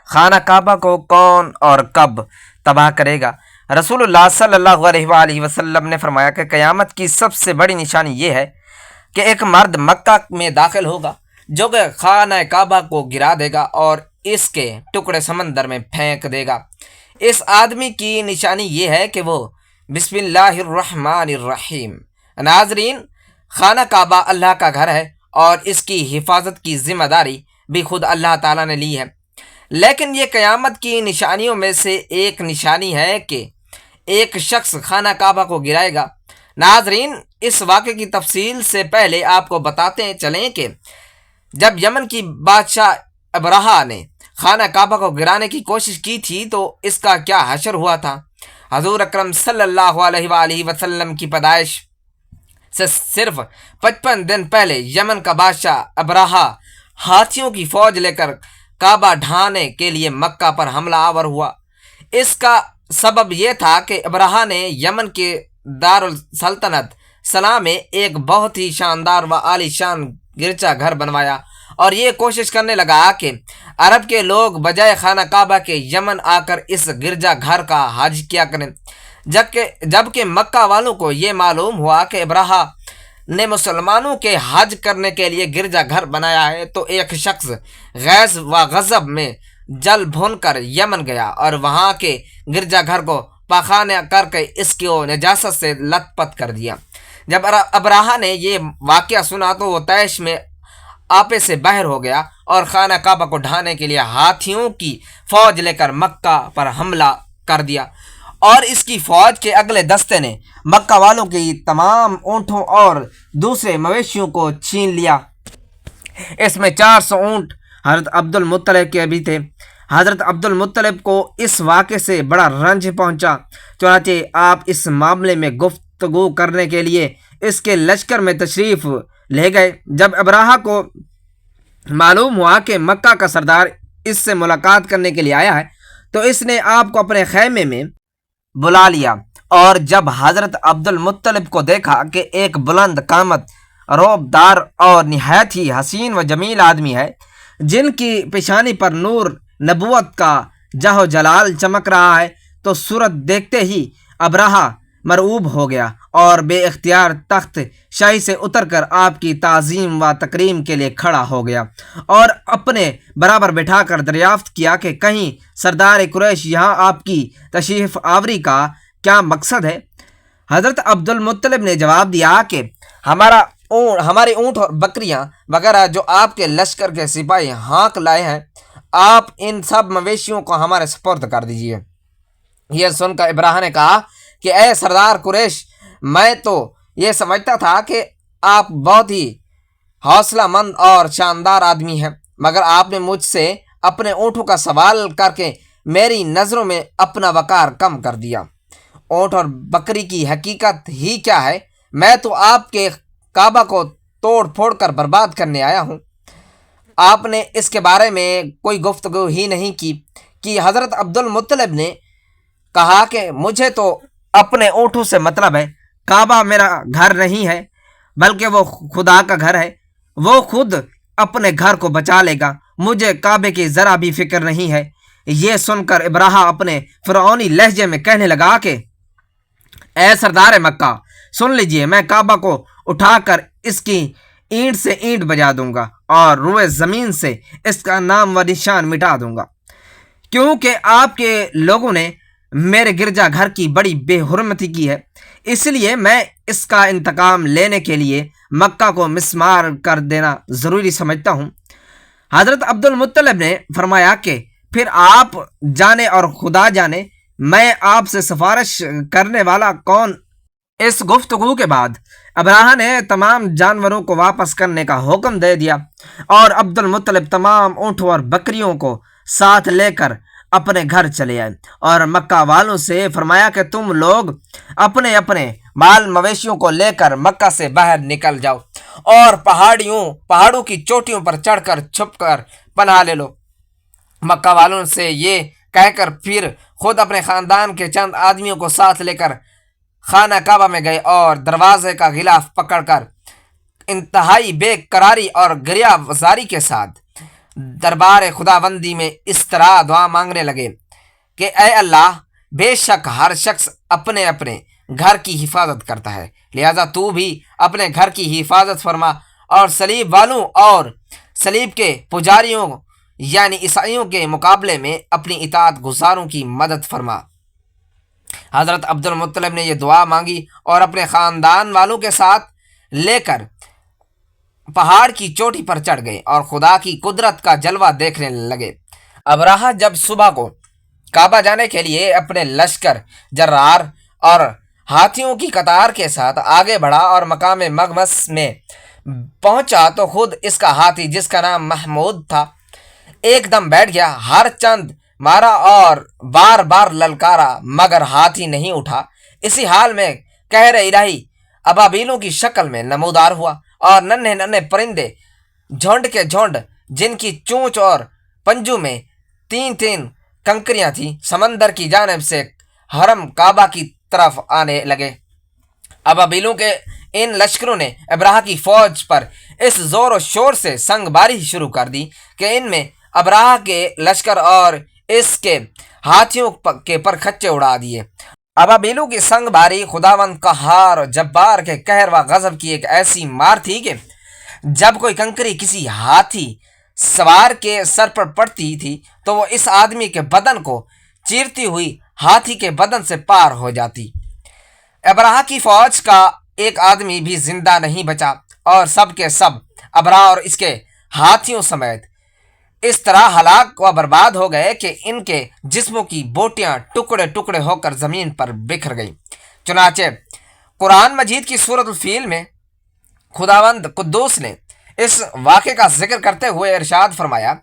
خانہ کعبہ کو کون اور کب تباہ کرے گا؟ رسول اللہ صلی اللہ علیہ وآلہ وسلم نے فرمایا کہ قیامت کی سب سے بڑی نشانی یہ ہے کہ ایک مرد مکہ میں داخل ہوگا جو کہ خانہ کعبہ کو گرا دے گا اور اس کے ٹکڑے سمندر میں پھینک دے گا۔ اس آدمی کی نشانی یہ ہے کہ وہ بسم اللہ الرحمن الرحیم۔ ناظرین، خانہ کعبہ اللہ کا گھر ہے اور اس کی حفاظت کی ذمہ داری بھی خود اللہ تعالیٰ نے لی ہے، لیکن یہ قیامت کی نشانیوں میں سے ایک نشانی ہے کہ ایک شخص خانہ کعبہ کو گرائے گا۔ ناظرین، اس واقعے کی تفصیل سے پہلے آپ کو بتاتے چلیں کہ جب یمن کی بادشاہ ابرہہ نے خانہ کعبہ کو گرانے کی کوشش کی تھی تو اس کا کیا حشر ہوا تھا۔ حضور اکرم صلی اللہ علیہ وآلہ وسلم کی پیدائش سے صرف 55 دن پہلے یمن کا بادشاہ ابرہہ ہاتھیوں کی فوج لے کر کعبہ ڈھانے کے لیے مکہ پر حملہ آور ہوا۔ اس کا سبب یہ تھا کہ ابرہہ نے یمن کے دارالسلطنت سنا میں ایک بہت ہی شاندار و عالی شان گرجا گھر بنوایا اور یہ کوشش کرنے لگا کہ عرب کے لوگ بجائے خانہ کعبہ کے یمن آ کر اس گرجا گھر کا حج کیا کریں، جبکہ مکہ والوں کو یہ معلوم ہوا کہ ابرہہ نے مسلمانوں کے حج کرنے کے لیے گرجا گھر بنایا ہے تو ایک شخص غیظ و غضب میں جل بھن کر یمن گیا اور وہاں کے گرجا گھر کو پاخانہ کر کے اس کو نجاست سے لت پت کر دیا۔ جب ابرہہ نے یہ واقعہ سنا تو وہ طیش میں آپے سے باہر ہو گیا اور خانہ کعبہ کو ڈھانے کے لیے ہاتھیوں کی فوج لے کر مکہ پر حملہ کر دیا، اور اس کی فوج کے اگلے دستے نے مکہ والوں کی تمام اونٹوں اور دوسرے مویشیوں کو چھین لیا۔ اس میں 400 اونٹ حضرت عبد المطلب کے بھی تھے۔ حضرت عبد المطلب کو اس واقعے سے بڑا رنج پہنچا، چنانچہ آپ اس معاملے میں گفتگو کرنے کے لیے اس کے لشکر میں تشریف لے گئے۔ جب ابرہہ کو معلوم ہوا کہ مکہ کا سردار اس سے ملاقات کرنے کے لیے آیا ہے تو اس نے آپ کو اپنے خیمے میں بلا لیا، اور جب حضرت عبد المطلب کو دیکھا کہ ایک بلند قامت، رعب دار اور نہایت ہی حسین و جمیل آدمی ہے جن کی پیشانی پر نور نبوت کا جہ و جلال چمک رہا ہے، تو صورت دیکھتے ہی ابرہہ مرعوب ہو گیا اور بے اختیار تخت شاہی سے اتر کر آپ کی تعظیم و تکریم کے لیے کھڑا ہو گیا اور اپنے برابر بٹھا کر دریافت کیا کہ کہیں سردار قریش یہاں آپ کی تشریف آوری کا کیا مقصد ہے؟ حضرت عبد المطلب نے جواب دیا کہ ہمارے اونٹ اور بکریاں وغیرہ جو آپ کے لشکر کے سپاہی ہانک لائے ہیں، آپ ان سب مویشیوں کو ہمارے سپرد کر دیجیے۔ یہ سن کر ابرہہ نے کہا کہ اے سردار قریش، میں تو یہ سمجھتا تھا کہ آپ بہت ہی حوصلہ مند اور شاندار آدمی ہیں، مگر آپ نے مجھ سے اپنے اونٹوں کا سوال کر کے میری نظروں میں اپنا وقار کم کر دیا۔ اونٹ اور بکری کی حقیقت ہی کیا ہے؟ میں تو آپ کے کعبہ کو توڑ پھوڑ کر برباد کرنے آیا ہوں۔ آپ نے اس کے بارے میں کوئی گفتگو ہی نہیں کی کہ حضرت عبد المطلب نے کہا کہ مجھے تو اپنے اونٹوں سے مطلب ہے، کعبہ میرا گھر نہیں ہے بلکہ وہ خدا کا گھر ہے، وہ خود اپنے گھر کو بچا لے گا، مجھے کعبے کی ذرا بھی فکر نہیں ہے۔ یہ سن کر ابرہہ اپنے فرعونی لہجے میں کہنے لگا کہ اے سردار مکہ، سن لیجئے، میں کعبہ کو اٹھا کر اس کی اینٹ سے اینٹ بجا دوں گا اور روئے زمین سے اس کا نام و نشان مٹا دوں گا، کیونکہ آپ کے لوگوں نے میرے گرجا گھر کی بڑی بے حرمتی کی ہے، اس لیے میں اس کا انتقام لینے کے لیے مکہ کو مسمار کر دینا ضروری سمجھتا ہوں۔ حضرت عبد المطلب نے فرمایا کہ پھر آپ جانے اور خدا جانے میں آپ سے سفارش کرنے والا کون؟ اس گفتگو کے بعد ابرہہ نے تمام جانوروں کو واپس کرنے کا حکم دے دیا اور عبد المطلب تمام اونٹوں اور بکریوں کو ساتھ لے کر اپنے گھر چلے آئے اور مکہ والوں سے فرمایا کہ تم لوگ اپنے اپنے مال مویشیوں کو لے کر مکہ سے باہر نکل جاؤ اور پہاڑوں کی چوٹیوں پر چڑھ کر چھپ کر پناہ لے لو۔ مکہ والوں سے یہ کہہ کر پھر خود اپنے خاندان کے چند آدمیوں کو ساتھ لے کر خانہ کعبہ میں گئے اور دروازے کا غلاف پکڑ کر انتہائی بے قراری اور گریہ زاری کے ساتھ دربار خداوندی میں اس طرح دعا مانگنے لگے کہ اے اللہ، بے شک ہر شخص اپنے اپنے گھر کی حفاظت کرتا ہے، لہذا تو بھی اپنے گھر کی حفاظت فرما اور صلیب والوں اور صلیب کے پجاریوں یعنی عیسائیوں کے مقابلے میں اپنی اطاعت گزاروں کی مدد فرما۔ حضرت عبد المطلب نے یہ دعا مانگی اور اپنے خاندان والوں کے ساتھ لے کر پہاڑ کی چوٹی پر چڑھ گئے اور خدا کی قدرت کا جلوہ دیکھنے لگے۔ ابراہہ جب صبح کو کعبہ جانے کے لیے اپنے لشکر، جرار اور ہاتھیوں کی قطار کے ساتھ آگے بڑھا اور مقام مغمس میں پہنچا تو خود اس کا ہاتھی، جس کا نام محمود تھا، ایک دم بیٹھ گیا۔ ہر چند مارا اور بار بار للکارا مگر ہاتھی نہیں اٹھا۔ اسی حال میں قہر الہی ابابیلوں کی شکل میں نمودار ہوا اور ننھے ننھے پرندے جھنڈ کے جھنڈ، جن کی چونچ اور پنجو میں تین تین کنکریاں تھیں، سمندر کی جانب سے حرم کعبہ کی طرف آنے لگے۔ ابابیلوں کے ان لشکروں نے ابراہہ کی فوج پر اس زور و شور سے سنگ باری شروع کر دی کہ ان میں ابراہہ کے لشکر اور اس کے ہاتھیوں کے پر کھچے اڑا دیے۔ ابابیلوں کی سنگ باری خداوند قہار جبار کے قہر و غضب کی ایک ایسی مار تھی کہ جب کوئی کنکری کسی ہاتھی سوار کے سر پر پڑتی تھی تو وہ اس آدمی کے بدن کو چیرتی ہوئی ہاتھی کے بدن سے پار ہو جاتی۔ ابراہہ کی فوج کا ایک آدمی بھی زندہ نہیں بچا اور سب کے سب ابراہ اور اس کے ہاتھیوں سمیت اس طرح ہلاک و برباد ہو گئے کہ ان کے جسموں کی بوٹیاں ٹکڑے ٹکڑے ہو کر زمین پر بکھر گئیں۔ چنانچہ قرآن مجید کی سورۃ الفیل میں خداوند قدوس نے اس واقعے کا ذکر کرتے ہوئے ارشاد فرمایا،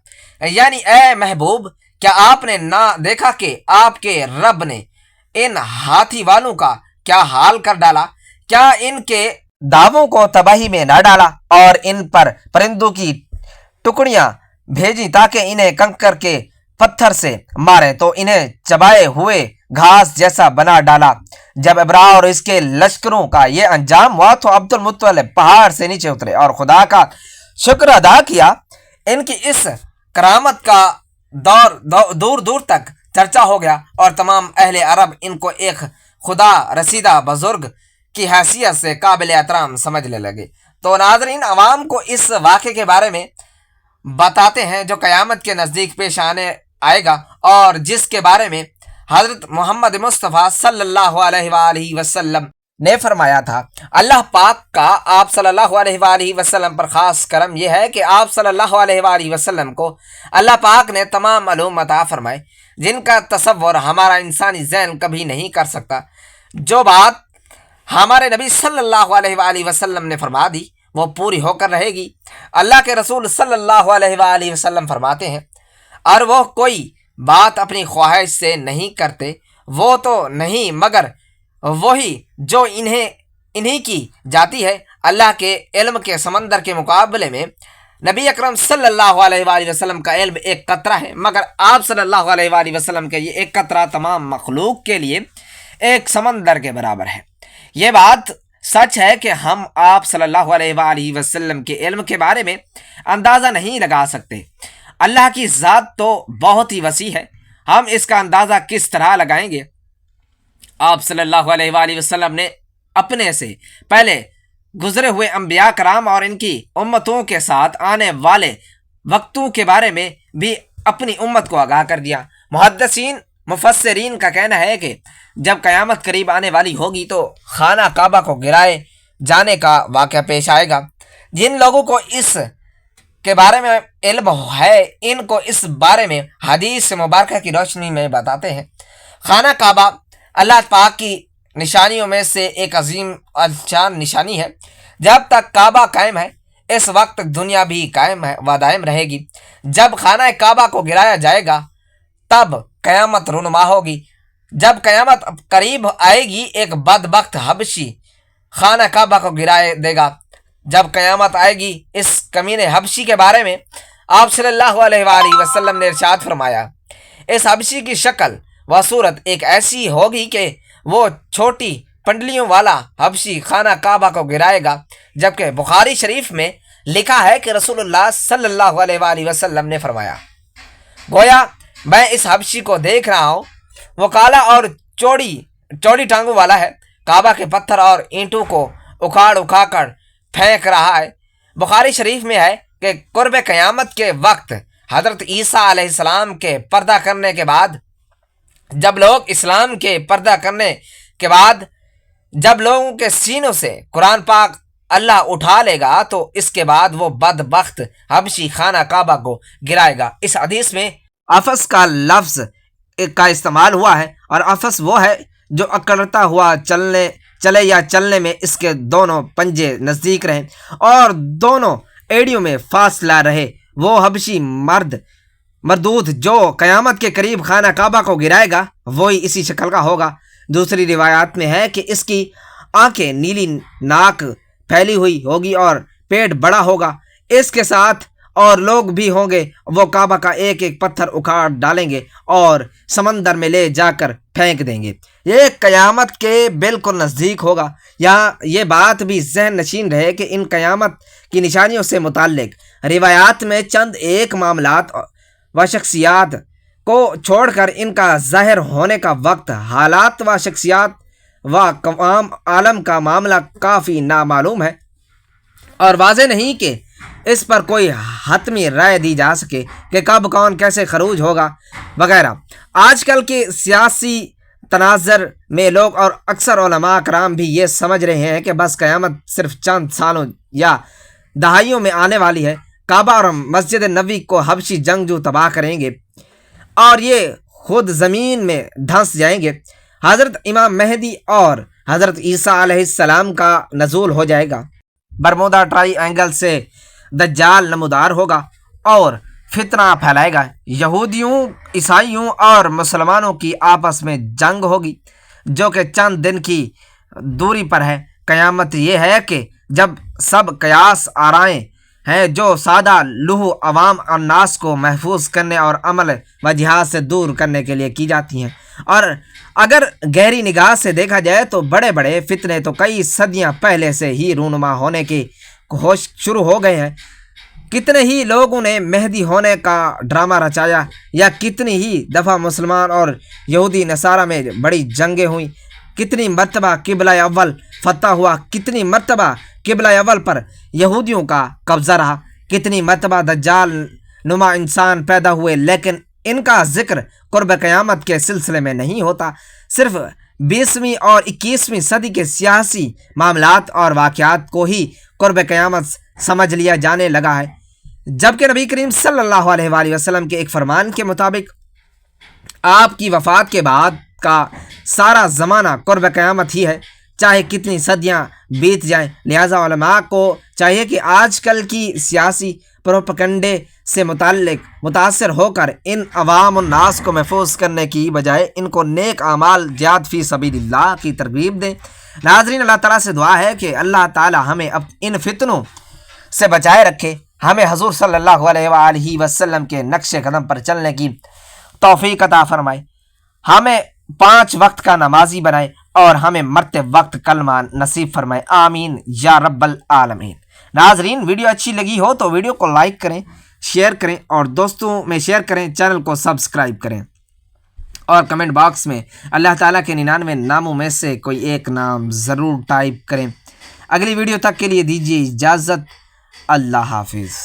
یعنی اے محبوب، کیا آپ نے نہ دیکھا کہ آپ کے رب نے ان ہاتھی والوں کا کیا حال کر ڈالا؟ کیا ان کے داووں کو تباہی میں نہ ڈالا اور ان پر پرندوں کی ٹکڑیاں بھیجی تاکہ انہیں کنکر کے پتھر سے مارے تو انہیں چبائے ہوئے گھاس جیسا بنا ڈالا۔ جب ابراہ اور اس کے لشکروں کا یہ انجام ہوا تو عبد المطلب پہاڑ سے نیچے اترے اور خدا کا شکر ادا کیا۔ ان کی اس کرامت کا دور دور تک چرچا ہو گیا اور تمام اہل عرب ان کو ایک خدا رسیدہ بزرگ کی حیثیت سے قابل احترام سمجھنے لگے۔ تو ناظرین، عوام کو اس واقعے کے بارے میں بتاتے ہیں جو قیامت کے نزدیک پیش آئے گا اور جس کے بارے میں حضرت محمد مصطفیٰ صلی اللہ علیہ وآلہ وسلم نے فرمایا تھا۔ اللہ پاک کا آپ صلی اللہ علیہ وآلہ وسلم پر خاص کرم یہ ہے کہ آپ صلی اللہ علیہ وآلہ وسلم کو اللہ پاک نے تمام علوم عطا فرمائے جن کا تصور ہمارا انسانی ذہن کبھی نہیں کر سکتا۔ جو بات ہمارے نبی صلی اللہ علیہ وآلہ وسلم نے فرما دی وہ پوری ہو کر رہے گی۔ اللہ کے رسول صلی اللہ علیہ وآلہ وسلم فرماتے ہیں، اور وہ کوئی بات اپنی خواہش سے نہیں کرتے، وہ تو نہیں مگر وہی جو انہی کی جاتی ہے۔ اللہ کے علم کے سمندر کے مقابلے میں نبی اکرم صلی اللہ علیہ وآلہ وسلم کا علم ایک قطرہ ہے، مگر آپ صلی اللہ علیہ وآلہ وسلم کے یہ ایک قطرہ تمام مخلوق کے لیے ایک سمندر کے برابر ہے۔ یہ بات سچ ہے کہ ہم آپ صلی اللہ علیہ وآلہ وسلم کے علم کے بارے میں اندازہ نہیں لگا سکتے۔ اللہ کی ذات تو بہت ہی وسیع ہے، ہم اس کا اندازہ کس طرح لگائیں گے؟ آپ صلی اللہ علیہ وآلہ وسلم نے اپنے سے پہلے گزرے ہوئے انبیاء کرام اور ان کی امتوں کے ساتھ آنے والے وقتوں کے بارے میں بھی اپنی امت کو آگاہ کر دیا۔ محدثین مفسرین کا کہنا ہے کہ جب قیامت قریب آنے والی ہوگی تو خانہ کعبہ کو گرائے جانے کا واقعہ پیش آئے گا۔ جن لوگوں کو اس کے بارے میں علم ہے ان کو اس بارے میں حدیث مبارکہ کی روشنی میں بتاتے ہیں۔ خانہ کعبہ اللہ پاک کی نشانیوں میں سے ایک عظیم الشان نشانی ہے۔ جب تک کعبہ قائم ہے اس وقت دنیا بھی قائم ہے و دائم رہے گی۔ جب خانہ کعبہ کو گرایا جائے گا تب قیامت رونما ہوگی۔ جب قیامت قریب آئے گی ایک بدبخت حبشی خانہ کعبہ کو گرائے دے گا۔ جب قیامت آئے گی اس کمینے حبشی کے بارے میں آپ صلی اللہ علیہ وآلہ وسلم نے ارشاد فرمایا، اس حبشی کی شکل و صورت ایک ایسی ہوگی کہ وہ چھوٹی پنڈلیوں والا حبشی خانہ کعبہ کو گرائے گا۔ جبکہ بخاری شریف میں لکھا ہے کہ رسول اللہ صلی اللہ علیہ وآلہ وسلم نے فرمایا، گویا میں اس حبشی کو دیکھ رہا ہوں، وہ کالا اور چوڑی ٹانگوں والا ہے، کعبہ کے پتھر اور اینٹوں کو اکھاڑ کر پھینک رہا ہے۔ بخاری شریف میں ہے کہ قرب قیامت کے وقت حضرت عیسیٰ علیہ السلام کے پردہ کرنے کے بعد جب لوگوں کے سینوں سے قرآن پاک اللہ اٹھا لے گا تو اس کے بعد وہ بدبخت حبشی خانہ کعبہ کو گرائے گا۔ اس حدیث میں افس کا لفظ کا استعمال ہوا ہے، اور افس وہ ہے جو اکڑتا ہوا چلے یا چلنے میں اس کے دونوں پنجے نزدیک رہیں اور دونوں ایڑیوں میں فاصلہ رہے۔ وہ حبشی مردود جو قیامت کے قریب خانہ کعبہ کو گرائے گا وہی اسی شکل کا ہوگا۔ دوسری روایات میں ہے کہ اس کی آنکھیں نیلی، ناک پھیلی ہوئی ہوگی اور پیٹ بڑا ہوگا، اس کے ساتھ اور لوگ بھی ہوں گے۔ وہ کعبہ کا ایک ایک پتھر اکھاڑ ڈالیں گے اور سمندر میں لے جا کر پھینک دیں گے۔ یہ قیامت کے بالکل نزدیک ہوگا۔ یہاں یہ بات بھی ذہن نشین رہے کہ ان قیامت کی نشانیوں سے متعلق روایات میں چند ایک معاملات و شخصیات کو چھوڑ کر ان کا ظاہر ہونے کا وقت، حالات و شخصیات و قوام عالم کا معاملہ کافی نامعلوم ہے اور واضح نہیں کہ اس پر کوئی حتمی رائے دی جا سکے کہ کب کون کیسے خروج ہوگا وغیرہ۔ آج کل کے سیاسی تناظر میں لوگ اور اکثر علماء کرام بھی یہ سمجھ رہے ہیں کہ بس قیامت صرف چند سالوں یا دہائیوں میں آنے والی ہے۔ کعبہ اور مسجد نبوی کو حبشی جنگجو تباہ کریں گے اور یہ خود زمین میں دھنس جائیں گے۔ حضرت امام مہدی اور حضرت عیسیٰ علیہ السلام کا نزول ہو جائے گا۔ برمودا ٹرائی اینگل سے دجال نمودار ہوگا اور فتنہ پھیلائے گا۔ یہودیوں، عیسائیوں اور مسلمانوں کی آپس میں جنگ ہوگی جو کہ چند دن کی دوری پر ہے۔ قیامت یہ ہے کہ جب سب قیاس آرائیں ہیں جو سادہ لوح عوام الناس کو محفوظ کرنے اور عمل و جہاد سے دور کرنے کے لیے کی جاتی ہیں، اور اگر گہری نگاہ سے دیکھا جائے تو بڑے بڑے فتنے تو کئی صدیاں پہلے سے ہی رونما ہونے کی کوشش شروع ہو گئے ہیں۔ کتنے ہی لوگوں نے مہدی ہونے کا ڈرامہ رچایا، یا کتنی ہی دفعہ مسلمان اور یہودی نصارہ میں بڑی جنگیں ہوئیں، کتنی مرتبہ قبلہ اول فتح ہوا، کتنی مرتبہ قبلہ اول پر یہودیوں کا قبضہ رہا، کتنی مرتبہ دجال نما انسان پیدا ہوئے، لیکن ان کا ذکر قرب قیامت کے سلسلے میں نہیں ہوتا۔ صرف 20ویں اور 21ویں صدی کے سیاسی معاملات اور واقعات کو ہی قرب قیامت سمجھ لیا جانے لگا ہے، جبکہ نبی کریم صلی اللہ علیہ وآلہ وسلم کے ایک فرمان کے مطابق آپ کی وفات کے بعد کا سارا زمانہ قرب قیامت ہی ہے، چاہے کتنی صدیاں بیت جائیں۔ لہٰذا علماء کو چاہیے کہ آج کل کی سیاسی پروپیگنڈے سے متاثر ہو کر ان عوام الناس کو محفوظ کرنے کی بجائے ان کو نیک اعمال جہاد فی سبیل اللہ کی ترغیب دیں۔ ناظرین، اللہ تعالیٰ سے دعا ہے کہ اللہ تعالیٰ ہمیں ان فتنوں سے بچائے رکھے، ہمیں حضور صلی اللہ علیہ وآلہ وسلم کے نقش قدم پر چلنے کی توفیق عطا فرمائے، ہمیں 5 وقت کا نمازی بنائے اور ہمیں مرتے وقت کلمہ نصیب فرمائے، آمین یا رب العالمین۔ ناظرین، ویڈیو اچھی لگی ہو تو ویڈیو کو لائک کریں، شیئر کریں اور دوستوں میں شیئر کریں، چینل کو سبسکرائب کریں اور کمنٹ باکس میں اللہ تعالیٰ کے 99 ناموں میں سے کوئی ایک نام ضرور ٹائپ کریں۔ اگلی ویڈیو تک کے لیے دیجیے اجازت، اللہ حافظ۔